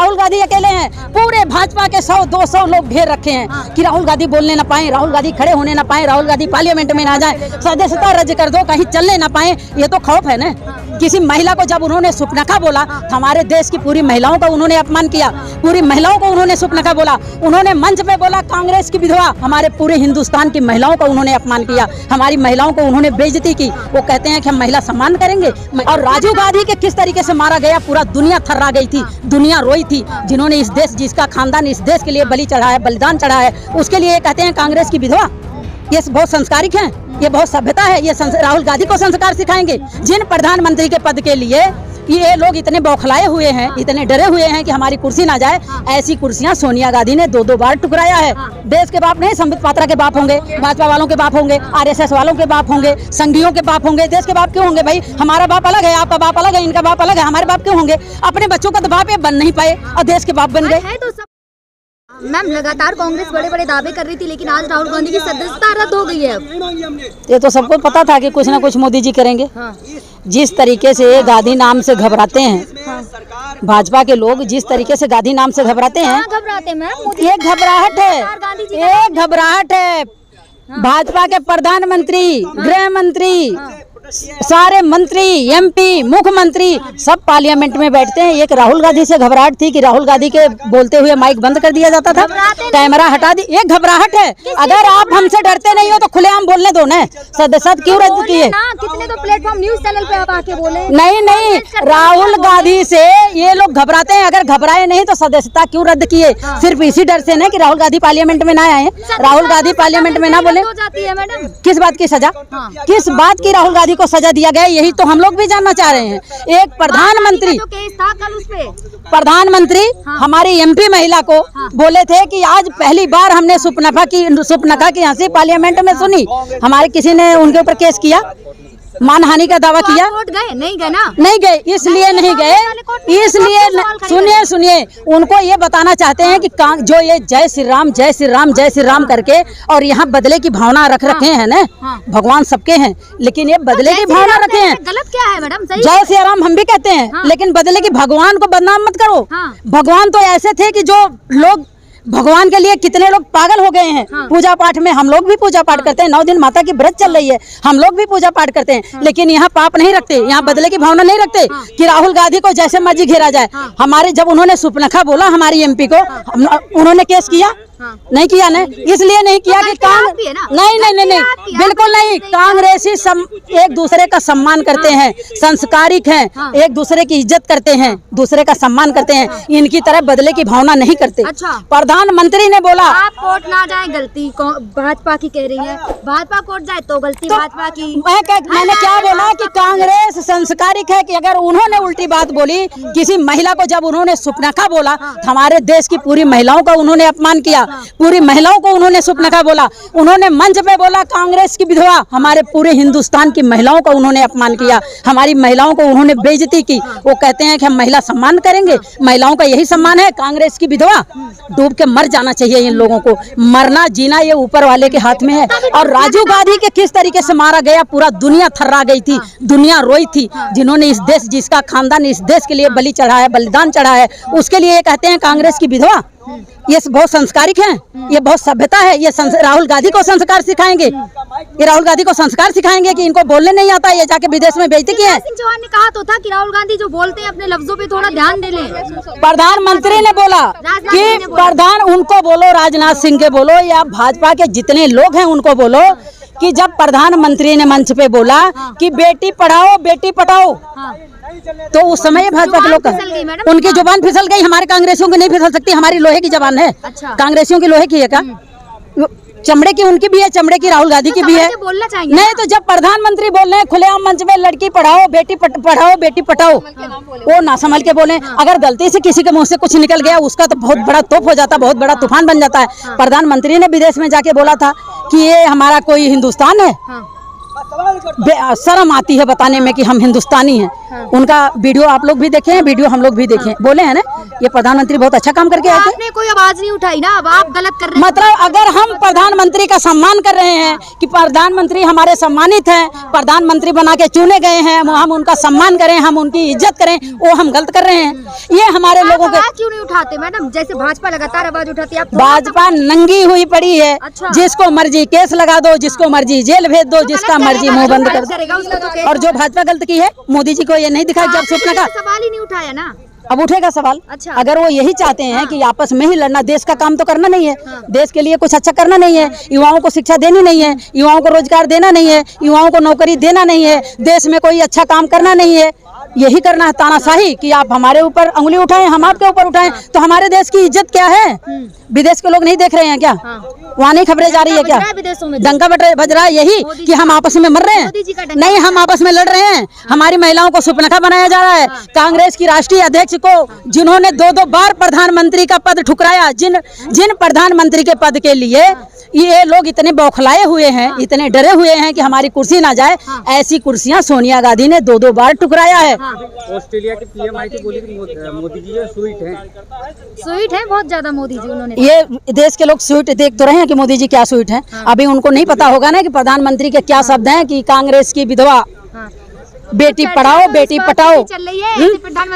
राहुल गांधी अकेले हैं, पूरे भाजपा के 100-200 लोग घेर रखे हैं कि राहुल गांधी बोलने ना पाए, राहुल गांधी खड़े होने ना पाए, राहुल गांधी पार्लियामेंट में ना जाए, सदस्यता रद्द कर दो, कहीं चलने ना पाए। ये तो खौफ है ना। किसी महिला को जब उन्होंने सुपनखा बोला, हमारे देश की पूरी महिलाओं का उन्होंने अपमान किया, पूरी महिलाओं को उन्होंने सुपनखा बोला, उन्होंने मंच पे बोला कांग्रेस की विधवा, हमारे पूरे हिंदुस्तान की महिलाओं का उन्होंने अपमान किया, हमारी महिलाओं को उन्होंने बेइज्जती की। वो कहते हैं कि हम महिला सम्मान करेंगे। और राजीव गांधी के किस तरीके से मारा गया, पूरा दुनिया थर्रा गई थी, दुनिया रोई थी। जिन्होंने इस देश, जिसका खानदान इस देश के लिए बलि चढ़ा है, बलिदान चढ़ा है, उसके लिए कहते हैं कांग्रेस की विधवा। ये बहुत संस्कारिक हैं, ये बहुत सभ्यता है। ये राहुल गांधी को संस्कार सिखाएंगे। जिन प्रधानमंत्री के पद के लिए ये लोग इतने बौखलाए हुए हैं, इतने डरे हुए हैं कि हमारी कुर्सी ना जाए, ऐसी कुर्सियां सोनिया गांधी ने 2-2 बार टुकराया है। देश के बाप नहीं, संबित पात्रा के बाप होंगे, भाजपा वालों के बाप होंगे, आरएसएस वालों के बाप होंगे, संघियों के बाप होंगे, देश के बाप क्यों होंगे भाई? हमारा बाप अलग है, आपका बाप अलग है, इनका बाप अलग है, हमारे बाप क्यों होंगे? अपने बच्चों का तो बाप ये बन नहीं पाए और देश के बाप बन गए। मैम, लगातार कांग्रेस बड़े बड़े दावे कर रही थी, लेकिन आज राहुल गांधी की सदस्यता रद्द हो गई है। ये तो सबको पता था कि कुछ ना कुछ मोदी जी करेंगे। जिस तरीके से गांधी नाम से घबराते हैं भाजपा के लोग, जिस तरीके से गांधी नाम से घबराते हैं, घबराते मैम, ये घबराहट है, ये घबराहट है। भाजपा के प्रधानमंत्री, गृह मंत्री, सारे मंत्री, एमपी, मुख्यमंत्री सब पार्लियामेंट में बैठते हैं। एक राहुल गांधी से घबराहट थी कि राहुल गांधी के बोलते हुए माइक बंद कर दिया जाता था, कैमरा हटा दी। ये घबराहट है। अगर आप हमसे डरते नहीं हो तो खुलेआम बोलने दो ना। सदस्यता क्यों रद्द किए? कितने तो प्लेटफॉर्म न्यूज चैनल पे आप आके बोले। नहीं, राहुल गांधी से ये लोग घबराते हैं। अगर घबराए नहीं तो सदस्यता क्यों रद्द किए? सिर्फ इसी डर से ना कि राहुल गांधी पार्लियामेंट में ना आए, राहुल गांधी पार्लियामेंट में ना बोले। किस बात की सजा, किस बात की राहुल गांधी को सजा दिया गया, यही तो हम लोग भी जानना चाह रहे हैं। एक प्रधानमंत्री हमारी एमपी महिला को बोले थे कि आज पहली बार हमने सुपनखा की हंसी पार्लियामेंट में सुनी। हमारे किसी ने उनके ऊपर केस किया, मानहानि का दावा किया? नहीं गए ना, नहीं गए, इसलिए नहीं गए, इसलिए सुनिए उनको ये बताना चाहते हैं कि जो ये जय श्री राम, जय श्री राम, जय श्री राम करके और यहाँ बदले की भावना रखे हैं ना। भगवान सबके हैं, लेकिन ये बदले की भावना रखे हैं। गलत क्या है मैडम? जय श्री राम हम भी कहते हैं, लेकिन बदले की भगवान को बदनाम मत करो। भगवान तो ऐसे थे कि जो लोग भगवान के लिए कितने लोग पागल हो गए हैं। पूजा पाठ में हम लोग भी पूजा पाठ करते हैं, 9 दिन माता की व्रत चल रही है, हम लोग भी पूजा पाठ करते हैं, लेकिन यहाँ पाप नहीं रखते, यहाँ बदले की भावना नहीं रखते कि राहुल गांधी को जैसे मर्जी घेरा जाए। हमारे जब उन्होंने सुपनखा बोला हमारी एमपी को, उन्होंने केस किया? नहीं किया ना, इसलिए नहीं किया कि नहीं, बिल्कुल नहीं। कांग्रेसी एक दूसरे का सम्मान करते हैं, संस्कारिक हैं, एक दूसरे की इज्जत करते हैं, दूसरे का सम्मान करते हैं, इनकी तरह बदले की भावना नहीं करते। प्रधानमंत्री ने बोला आप कोर्ट ना जाए, गलती भाजपा की कह रही है, भाजपा कोर्ट जाए तो गलती भाजपा की। मैंने क्या बोला कि कांग्रेस संस्कारिक है कि अगर उन्होंने उल्टी बात बोली किसी महिला को, जब उन्होंने सुपनखा बोला, हमारे देश की पूरी महिलाओं का उन्होंने अपमान किया, पूरी महिलाओं को उन्होंने सुपनखा बोला, उन्होंने मंच पे बोला कांग्रेस की विधवा, हमारे पूरे हिंदुस्तान की महिलाओं का उन्होंने अपमान किया, हमारी महिलाओं को उन्होंने बेइज्जती की। वो कहते हैं कि हम महिला सम्मान करेंगे, महिलाओं का यही सम्मान है। कांग्रेस की विधवा, डूब के मर जाना चाहिए इन लोगों को। मरना जीना ये ऊपर वाले के हाथ में है। और राजीव गांधी के किस तरीके से मारा गया, पूरा दुनिया थर्रा गई थी, दुनिया रोई थी। जिन्होंने इस देश, जिसका खानदान इस देश के लिए बलि चढ़ा है, बलिदान चढ़ा है, उसके लिए कहते हैं कांग्रेस की विधवा। ये बहुत संस्कारिक हैं, ये बहुत सभ्यता है। ये राहुल गांधी को संस्कार सिखाएंगे, ये राहुल गांधी को संस्कार सिखाएंगे कि इनको बोलने नहीं आता, ये जाके विदेश में बेइज्जती की है। चौहान ने कहा तो था कि राहुल गांधी जो बोलते हैं अपने लफ्जों पे थोड़ा ध्यान दे लें। प्रधानमंत्री ने बोला कि उनको बोलो, राजनाथ सिंह के बोलो या भाजपा के जितने लोग हैं उनको बोलो कि जब प्रधानमंत्री ने मंच पे बोला कि बेटी पढ़ाओ बेटी पढ़ाओ, तो उस समय भाजपा के लोग उनकी जुबान फिसल गई। हमारे कांग्रेसियों की नहीं फिसल सकती, हमारी लोहे की जबान है। कांग्रेसियों की लोहे की है क्या? चमड़े की उनकी भी है, चमड़े की राहुल गांधी की भी है। बोलना चाहिए नहीं तो जब प्रधानमंत्री बोल रहे हैं खुलेआम मंच में लड़की पढ़ाओ बेटी पढ़ाओ बेटी पढ़ाओ, वो ना संभल के बोले। अगर गलती से किसी के मुंह से कुछ निकल गया उसका तो बहुत बड़ा तोप हो जाता, बहुत बड़ा तूफान बन जाता है। प्रधानमंत्री ने विदेश में जाके बोला था कि ये हमारा कोई हिंदुस्तान है, शर्म आती है बताने में कि हम हिंदुस्तानी हैं। उनका वीडियो आप लोग भी देखे हैं, वीडियो हम लोग भी देखे हैं, बोले हैं ना ये प्रधानमंत्री बहुत अच्छा काम करके आए थे। आपने कोई आवाज नहीं उठाई ना, अब आप गलत कर रहे हैं। मतलब अगर हम प्रधानमंत्री का सम्मान कर रहे हैं कि प्रधानमंत्री हमारे सम्मानित हैं, प्रधानमंत्री बना के चुने गए हैं, हम उनका सम्मान करें, हम उनकी इज्जत करें, वो हम गलत कर रहे हैं। ये हमारे लोगों के आवाज क्यों नहीं उठाते मैडम? जैसे भाजपा लगातार आवाज उठाती है, आप भाजपा नंगी हुई पड़ी है। अच्छा। जिसको मर्जी केस लगा दो, जिसको मर्जी जेल भेज दो, जिसका मर्जी मुंह बंद कर करेगा उसका तो दो। और जो भाजपा गलत की है, मोदी जी को ये नहीं दिखा जब सुपना का सवाल ही नहीं उठाया ना। अब उठेगा सवाल। अच्छा। अगर वो यही चाहते हैं कि आपस में ही लड़ना, देश का काम तो करना नहीं है, देश के लिए कुछ अच्छा करना नहीं है, युवाओं को शिक्षा देनी नहीं है, युवाओं को रोजगार देना नहीं है, युवाओं को नौकरी देना नहीं है, देश में कोई अच्छा काम करना नहीं है, यही करना है तानाशाही कि आप हमारे ऊपर उंगली उठाएं, हम आपके ऊपर उठाएं, तो हमारे देश की इज्जत क्या है? विदेश के लोग नहीं देख रहे हैं क्या? वहाँ नहीं खबरें जा रही है क्या? डंका बज रहा है यही कि हम आपस में मर रहे हैं। नहीं, हम आपस में लड़ रहे हैं। हमारी महिलाओं को सुपनखा बनाया जा रहा है। कांग्रेस की राष्ट्रीय अध्यक्ष को जिन्होंने 2-2 बार प्रधानमंत्री का पद ठुकराया, जिन प्रधानमंत्री के पद के लिए ये लोग इतने बौखलाए हुए हैं, इतने डरे हुए हैं कि हमारी कुर्सी ना जाए, ऐसी कुर्सियां सोनिया गांधी ने 2-2 बार ठुकराया है। ऑस्ट्रेलिया के पीएम आई थी, बोली कि मोदी जी जो स्वीट है बहुत ज्यादा मोदी जी। उन्होंने ये देश के लोग स्वीट देख तो रहे हैं कि मोदी जी क्या स्वीट हैं। अभी उनको नहीं पता होगा ना कि प्रधानमंत्री के क्या शब्द हैं कि कांग्रेस की विधवा बेटी पढ़ाओ बेटी पटाओ। चल रही है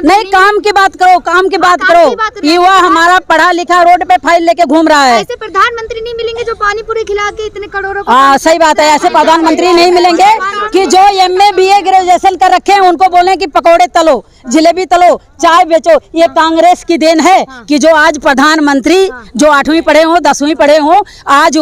नहीं, काम की बात करो, काम की बात करो। युवा हमारा पढ़ा लिखा रोड पे फाइल लेके घूम रहा है। ऐसे प्रधानमंत्री नहीं मिलेंगे जो पानी पूरी खिला के इतने करोड़ों। हाँ, सही बात है। ऐसे प्रधानमंत्री नहीं मिलेंगे कि जो MA BA ग्रेजुएशन कर रखे हैं उनको बोले कि पकौड़े तलो, जलेबी तलो, चाय बेचो। ये कांग्रेस की देन है कि जो आज प्रधानमंत्री जो 8वीं पढ़े हो, 10वीं पढ़े हो, आज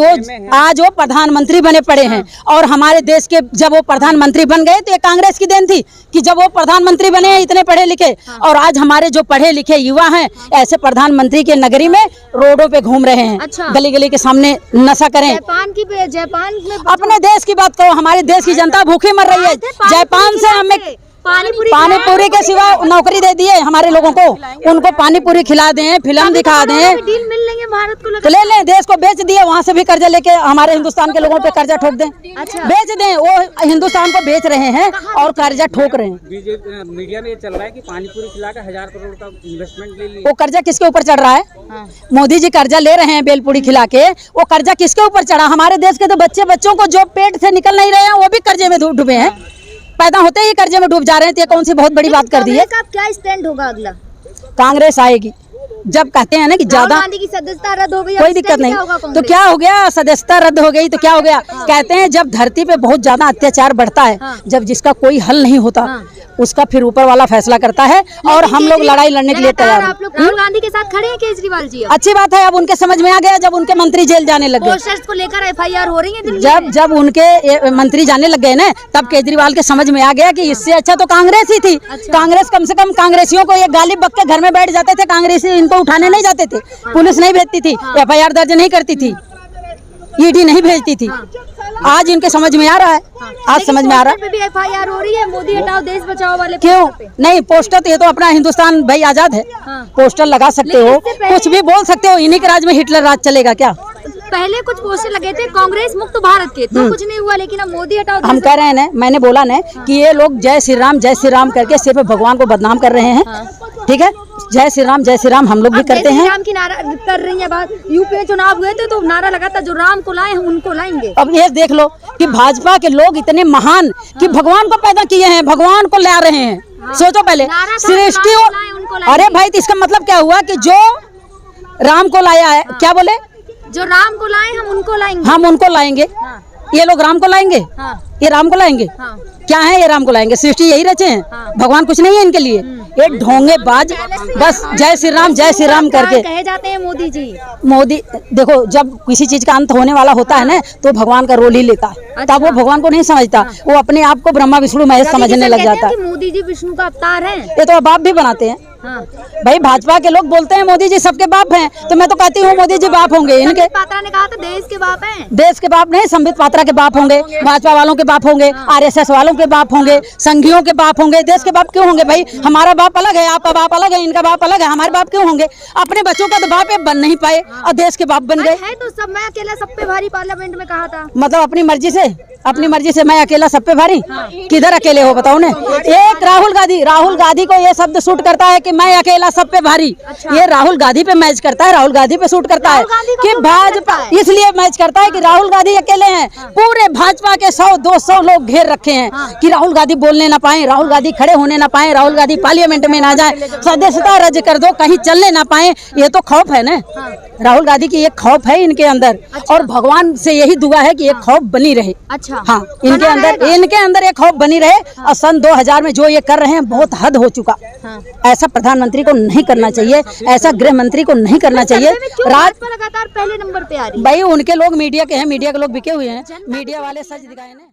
वो प्रधानमंत्री बने पड़े हैं। और हमारे देश के जब वो प्रधानमंत्री बन गए तो ये कांग्रेस की देन थी कि जब वो प्रधानमंत्री बने हैं इतने पढ़े लिखे। और आज हमारे जो पढ़े लिखे युवा हैं ऐसे प्रधानमंत्री के नगरी में रोडों पे घूम रहे हैं। अच्छा। गली गली के सामने नशा करें। जापान में अपने देश की बात करो, हमारे देश की जनता भूखी मर रही है। जापान से हमें पानी पूरी के सिवा नौकरी दे दिए हमारे लोगों को, उनको पानी पूरी खिला दें, फिल्म दिखा दें, डील मिल लेंगे भारत को तो ले लें। देश को बेच दिए, वहाँ से भी कर्जा लेके हमारे हिंदुस्तान के लोगों पे कर्जा ठोक दें। अच्छा। बेच दें, वो हिंदुस्तान को बेच रहे हैं और कर्जा ठोक रहे हैं। बीजेपी मीडिया में ये चल रहा है कि पानी पूरी खिला के 1000 करोड़ का इन्वेस्टमेंट ले लिया। वो कर्जा किसके ऊपर चढ़ रहा है? मोदी जी कर्जा ले रहे हैं बेलपूरी खिला के। वो कर्जा किसके ऊपर चढ़ा? हमारे देश के तो बच्चों को जो पेट से निकल नहीं रहे हैं वो भी कर्जे में डूबे हैं, पैदा होते ही कर्जे में डूब जा रहे हैं। तो ये कौन सी बहुत बड़ी बात कर दी है? क्या स्टैंड होगा अगला? कांग्रेस आएगी। जब कहते हैं ना कि ज्यादा गांधी की सदस्यता रद्द हो गई, कोई दिक्कत नहीं, तो क्या हो गया? सदस्यता रद्द हो गई तो क्या हो गया? कहते हैं जब धरती पे बहुत ज्यादा अत्याचार बढ़ता है, जब जिसका कोई हल नहीं होता, उसका फिर ऊपर वाला फैसला करता है। और हम लोग लड़ाई लड़ने के लिए तैयार हैं। आप लोग राहुल गांधी के साथ खड़े हैं केजरीवाल जी। अच्छी बात है, अब उनके समझ में आ गया जब उनके मंत्री जेल जाने लग गए। पोस्टर्स को लेकर FIR हो रही है। जब उनके मंत्री जाने लग गए ना, तब केजरीवाल के समझ में आ गया कि इससे अच्छा तो कांग्रेस ही थी। कांग्रेस कम से कम कांग्रेसियों को ये गाली बक के घर में बैठ जाते थे, कांग्रेसी इनको उठाने नहीं जाते थे, पुलिस नहीं भेजती थी, FIR दर्ज नहीं करती थी, ED नहीं भेजती थी। आज इनके समझ में आ रहा है, आज समझ में आ रहा है। भी FIR हो रही है, मोदी हटाओ देश बचाओ वाले। क्यों नहीं? पोस्टर तो ये तो अपना हिंदुस्तान भाई आजाद है, पोस्टर लगा सकते हो, कुछ भी बोल सकते हो। इन्हीं के राज में हिटलर राज चलेगा क्या? पहले कुछ पोस्टर लगे थे कांग्रेस मुक्त भारत के, तो कुछ नहीं हुआ, लेकिन अब मोदी हटाओ। हम कह रहे हैं ना, मैंने बोला ना कि ये लोग जय श्री राम करके सिर्फ भगवान को बदनाम कर रहे हैं। ठीक है, जय श्री राम हम लोग भी करते हैं। राम की नारा कर रही है बात। यूपी में चुनाव हुए थे तो नारा लगा था जो राम को लाए हैं उनको लाएंगे। अब ये देख लो कि भाजपा के लोग इतने महान कि भगवान को पैदा किए हैं, भगवान को ला रहे हैं। सोचो पहले सृष्टि। अरे भाई, तो इसका मतलब क्या हुआ कि जो राम को लाया है, क्या बोले? जो राम को लाए हम उनको लाएंगे। हम उनको लाएंगे। ये लोग राम को लाएंगे। ये राम को लाएंगे। क्या है ये राम को लाएंगे? सृष्टि यही रचे हैं, भगवान कुछ नहीं है इनके लिए। ये ढोंगेबाज बस जय श्री राम करके कहे जाते हैं मोदी जी। मोदी देखो, जब किसी चीज का अंत होने वाला होता है ना, तो भगवान का रोल ही लेता है। तब वो भगवान को नहीं समझता, वो अपने आप को ब्रह्मा विष्णु महेश समझने लग जाता है। मोदी जी विष्णु का अवतार है। ये तो बाप भी बनाते हैं। भाई भाजपा के लोग बोलते हैं मोदी जी सबके बाप हैं, तो मैं तो कहती हूँ मोदी जी बाप होंगे इनके। पात्रा ने कहा था देश के बाप हैं। देश के बाप नहीं, संबित पात्रा के बाप होंगे, भाजपा वालों के बाप होंगे, RSS वालों के बाप होंगे, संघियों के बाप होंगे। देश के बाप क्यों होंगे भाई? हमारा बाप अलग है, आपका बाप अलग है, इनका बाप अलग है, हमारे बाप क्यों होंगे? अपने बच्चों का तो बाप बन नहीं पाए और देश के बाप बन गए। है तो सब, मैं अकेला सब पे भारी पार्लियामेंट में कहा था। मतलब अपनी मर्जी से अपनी मर्जी से मैं अकेला सब पे भारी, किधर अकेले हो बताओ ने। एक राहुल गांधी को ये शब्द सूट करता है कि मैं अकेला सब पे भारी। ये राहुल गांधी पे मैच करता है, राहुल गांधी पे सूट करता है कि भाजपा इसलिए मैच करता है कि राहुल गांधी अकेले हैं। पूरे भाजपा के 100-200 लोग घेर रखे हैं कि राहुल गांधी बोलने ना पाए, राहुल गांधी खड़े होने ना पाए, राहुल गांधी पार्लियामेंट में ना जाए, सदस्यता रद्द कर दो, कहीं चलने ना पाए। ये तो खौफ है ना, राहुल गांधी की एक खौफ है इनके अंदर। और भगवान से यही दुआ है कि ये खौफ बनी रहे। अच्छा, हाँ, इनके अंदर एक खौफ बनी रहे। और सन 2000 में जो ये कर रहे हैं बहुत हद हो चुका। ऐसा प्रधानमंत्री को नहीं करना चाहिए, ऐसा गृह मंत्री को नहीं करना चाहिए। लगातार पहले नंबर पे आ रही है भाई उनके लोग मीडिया के हैं, मीडिया के लोग बिके हुए हैं, मीडिया वाले सच दिखाए ना।